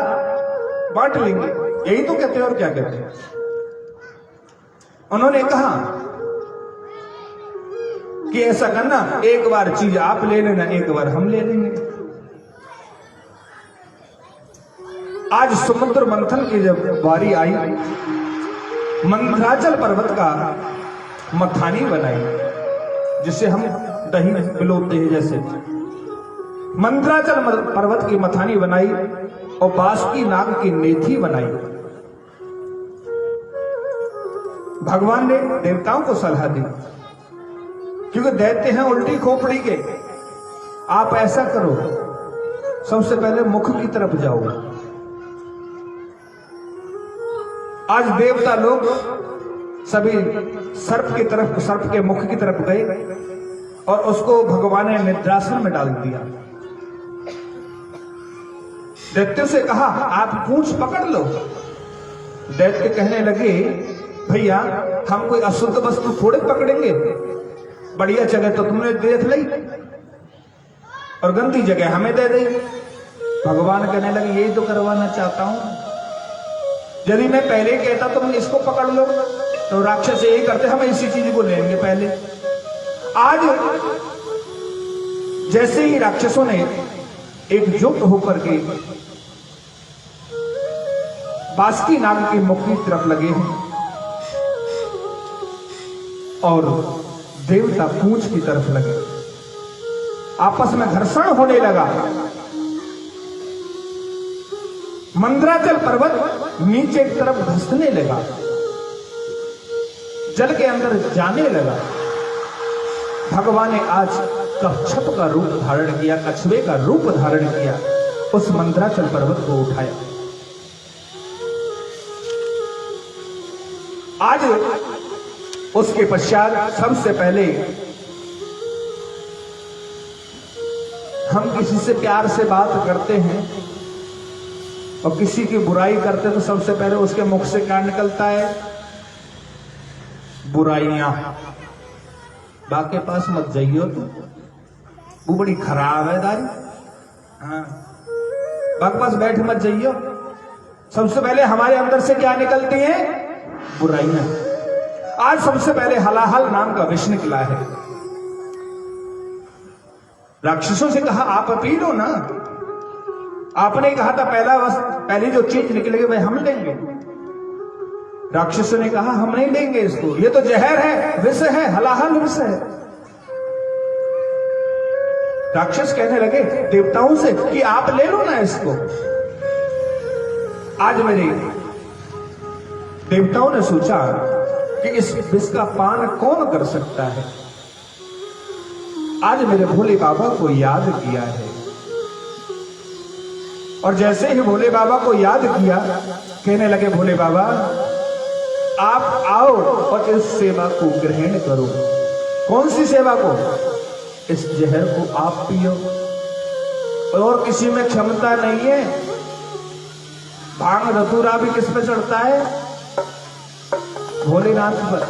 बांट लेंगे, यही तो कहते हैं। और क्या कहते हैं? उन्होंने कहा कि ऐसा करना, एक बार चीज आप ले लेना, एक बार हम ले लेंगे। आज समुद्र मंथन की जब बारी आई, मंदराचल पर्वत का मथानी बनाई, जिसे हम दही पिलोते हैं जैसे। मंदराचल पर्वत की मथानी बनाई और बासुकी नाग की नेथी बनाई। भगवान ने देवताओं को सलाह दी, क्योंकि दैत्य हैं उल्टी खोपड़ी के। आप ऐसा करो, सबसे पहले मुख की तरफ जाओ। आज देवता लोग सभी सर्प की तरफ, सर्प के मुख की तरफ गए और उसको भगवान ने निद्रासन में डाल दिया। दैत्यों से कहा आप पूंछ पकड़ लो। दैत्य कहने लगे भैया हम कोई अशुद्ध वस्तु थोड़े पकड़ेंगे, बढ़िया जगह तो तुमने देख ली और गंदी जगह हमें दे दी। भगवान कहने लगे यही तो करवाना चाहता हूं, यदि मैं पहले ही कहता तुम इसको पकड़ लो तो राक्षस यही करते, हम इसी चीज को लेंगे पहले। आज जैसे ही राक्षसों ने एकजुट होकर के बासुकी नाग की मुख की तरफ लगे हैं और देवता पूंछ की तरफ लगे, आपस में घर्षण होने लगा। मंदराचल पर्वत नीचे की तरफ धंसने लगा, जल के अंदर जाने लगा। भगवान ने आज कच्छप का रूप धारण किया, कछुए का रूप धारण किया, उस मंदराचल पर्वत को उठाया। आज उसके पश्चात सबसे पहले हम किसी से प्यार से बात करते हैं और किसी की बुराई करते तो सबसे पहले उसके मुख से क्या निकलता है? बुराइयां। बाके पास मत जाइयो तुम, वो बड़ी खराब है दारी। हाँ, बाके पास बैठ मत जाइयो। सबसे पहले हमारे अंदर से क्या निकलती है? बुराइयां। आज सबसे पहले हलाहल नाम का विष निकला है। राक्षसों से कहा आप पी लो ना, आपने कहा था पहली जो चीज निकलेगी वह हम लेंगे। राक्षसों ने कहा हम नहीं लेंगे इसको, ये तो जहर है, विष है, हलाहल विष है। राक्षस कहने लगे देवताओं से कि आप ले लो ना इसको। आज मेरे देवताओं ने सोचा कि इस विष का पान कौन कर सकता है। आज मेरे भोले बाबा को याद किया है और जैसे ही भोले बाबा को याद किया कहने लगे भोले बाबा आप आओ और इस सेवा को ग्रहण करो। कौन सी सेवा को? इस जहर को आप पियो और किसी में क्षमता नहीं है। भांग धतूरा भी किस पे चढ़ता है? भोलेनाथ पर।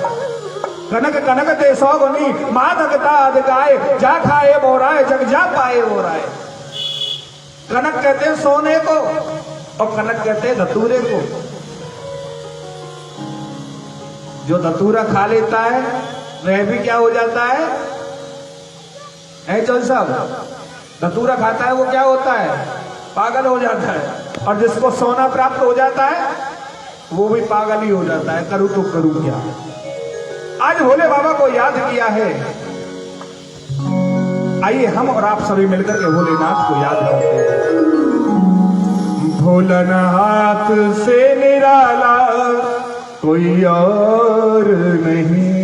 कनक कनक ते सौगुनी माधकता अधिकाय, जा खाए बोराए जग जा पाए बोराए। कनक कहते हैं सोने को और कनक कहते हैं धतूरे को। जो धतूरा खा लेता है वह भी क्या हो जाता है? चल साहब, धतूरा खाता है वो क्या होता है? पागल हो जाता है। और जिसको सोना प्राप्त हो जाता है वो भी पागल ही हो जाता है। करूं तो करूं क्या? आज भोले बाबा को याद किया है। आइए हम और आप सभी मिलकर के भोलेनाथ को याद करते हैं। भोलेनाथ से निराला कोई और नहीं,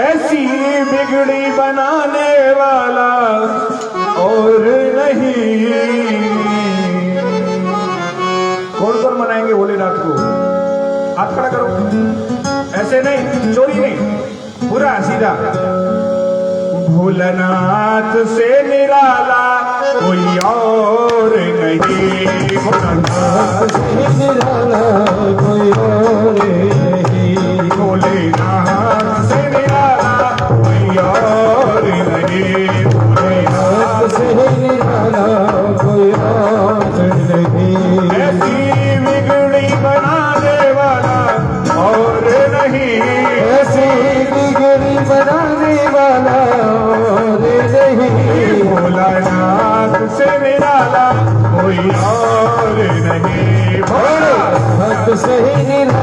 ऐसी बिगड़ी बनाने वाला और नहीं। कौन मनाएंगे भोलेनाथ को? हाथ खड़ा करो, ऐसे नहीं, चोरी नहीं, पूरा सीधा। भोलेनाथ से निराला कोई और नहीं, भोलेनाथ से निराला कोई और नहीं, भोलेनाथ से निराला कोई और नहीं, भोलेनाथ से निराला कोई और नहीं। ऐसी बिगड़ी बनाने वाला और नहीं, ऐसी बिगड़ी बनाने वाला और नहीं। भोलेनाथ से निराला कोई और नहीं, भोलेनाथ से निराला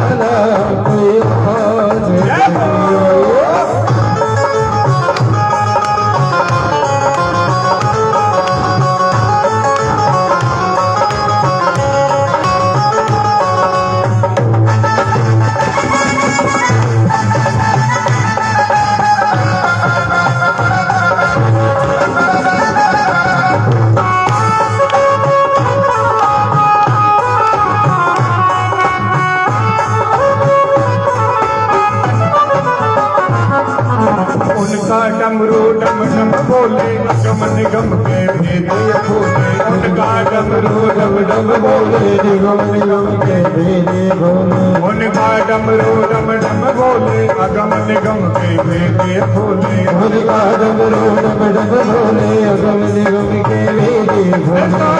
उनका डमरू डम डम बोले अगम निगम के भेद खोले उनका डमरू डम डम बोले निगम निगम के भेद खोले उनका डमरू डम डम बोले अगम निगम के भेद खोले उनका डमरू डम डम बोले अगम निगम के भेद खोले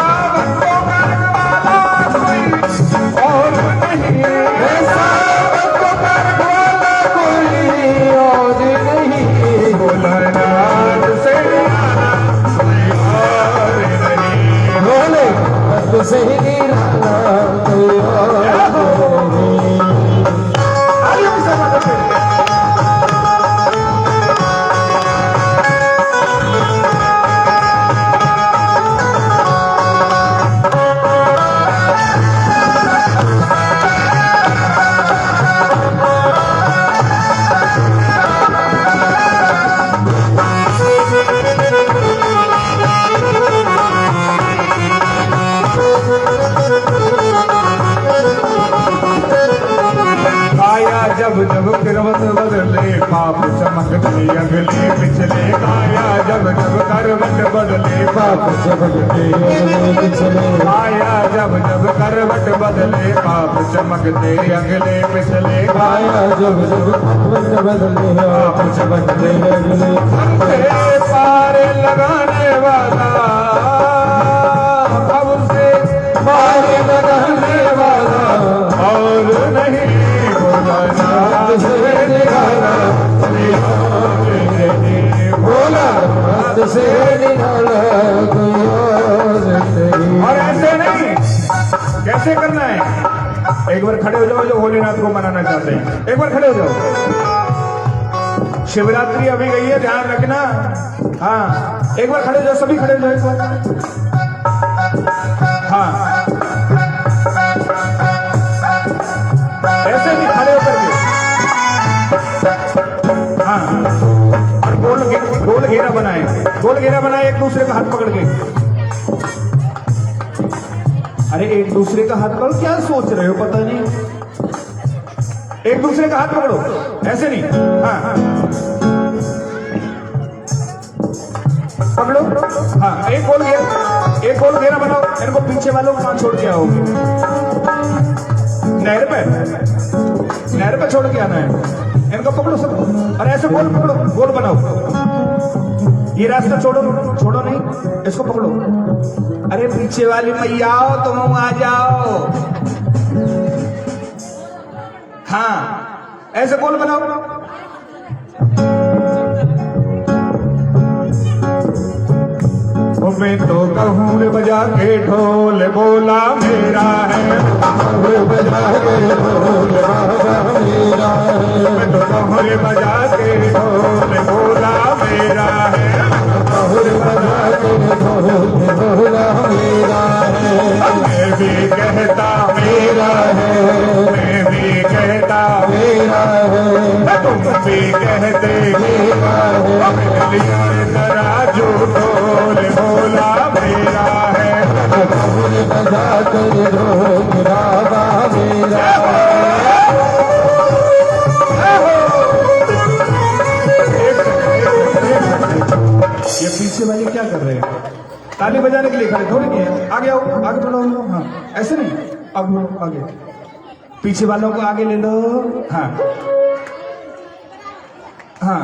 और नहीं ऐसा को करने वाला कोई और नहीं भोलानाथ से निराला कोई और नहीं भोले नाथ से निराला कोई और नहीं। आइए भी सब करते हैं। जब जब करवट बदले पाप चमकते अगले पिछले काया जब जब करवट बदले पाप चमकते अगले पिछले काया जब जब करवट बदले पाप चमकते अगले पिछले काया जब जब करवट बदले पाप चमकते अगले हमसे पार लगाने वाला अब से पार लगाने वाला और नहीं नाथ से निराला भोला नाथ से निराला कोई और नहीं। और ऐसे नहीं कैसे करना है एक बार खड़े हो जाओ जो भोलेनाथ को मनाना चाहते हैं एक बार खड़े हो जाओ शिवरात्रि अभी गई है ध्यान रखना हाँ एक बार खड़े हो जाओ सभी खड़े हो जाओ एक बार हाँ ऐसे भी खड़े होकर के हाँ और गोल घेरा बनाए एक दूसरे का हाथ पकड़ के अरे एक दूसरे का हाथ पकड़ो क्या सोच रहे हो पता नहीं एक दूसरे का हाथ पकड़ो ऐसे नहीं हाँ पकड़ो हाँ एक गोल घेरा बनाओ इनको पीछे वालों को वहां छोड़ के आओगे नहर पे छोड़ के आना है इनको पकड़ो सब और ऐसे गोल पकड़ो गोल बनाओ ये रास्ता छोड़ो नहीं इसको पकड़ो अरे पीछे वाली मैया आओ तुम आ जाओ हाँ ऐसे गोल बनाओ मैं तो कहूँ रे बजा के ढोल बोला मेरा है बजा के ढोल बाबा मेरा है मैं तो कहूँ रे बजा के ढोल बोला मेरा है बजा के ढोल भोला मेरा है मैं भी कहता मेरा है मैं भी कहता मेरा है तुम भी कहते मेरा है तराजू ढोल बोला मेरा है बजा कर ढोल बाबा मेरा ये पीछे वाले क्या कर रहे हैं ताली बजाने के लिए खड़े थोड़ी नहीं है आगे आओ आगे बढ़ो हाँ ऐसे नहीं आगे बढ़ो आगे पीछे वालों को आगे ले लो हाँ हाँ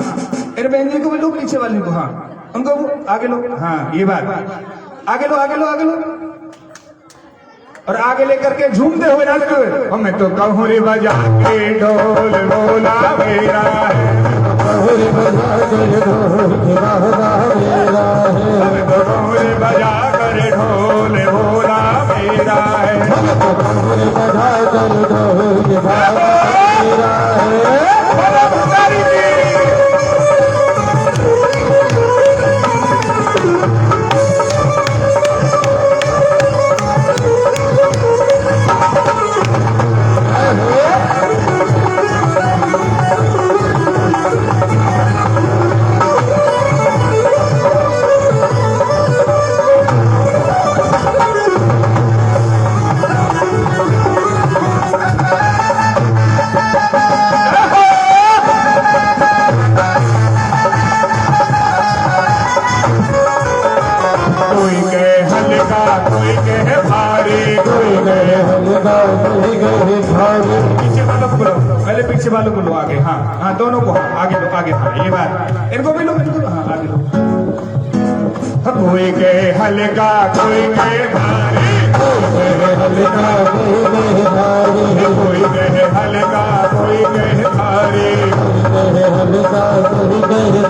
अरे बहन जी को भी लो पीछे वाले को हाँ उनको आगे लो हाँ ये बात आगे लो और आगे लेकर के झूमते हुए नाचते हुए मैं तो कहूँ रे बजा के ढोल बोला मेरा है बजा कर ढोल बाबा मेरा है मैं तो कहूँ रे बजा कर ढोल बोला मेरा है बजा कर ढोल बाबा मेरा है बोला पुजारी जी कोई कहे हल्का कोई कहे भारी, कोई कहे हल्का कोई कहे भारी। पीछे वालों को लो, पहले पीछे वालों को लो आगे, हाँ हाँ दोनों को, हाँ आगे लो आगे, हाँ ये बात इनको भी लो बिल्कुल, हाँ आगे लो। कोई कहे हल्का कोई कहे भारी, कोई कहे हल्का कोई कहे भारी, कोई कहे हल्का कोई कहे भारी, कोई कहे हल्का कोई कहे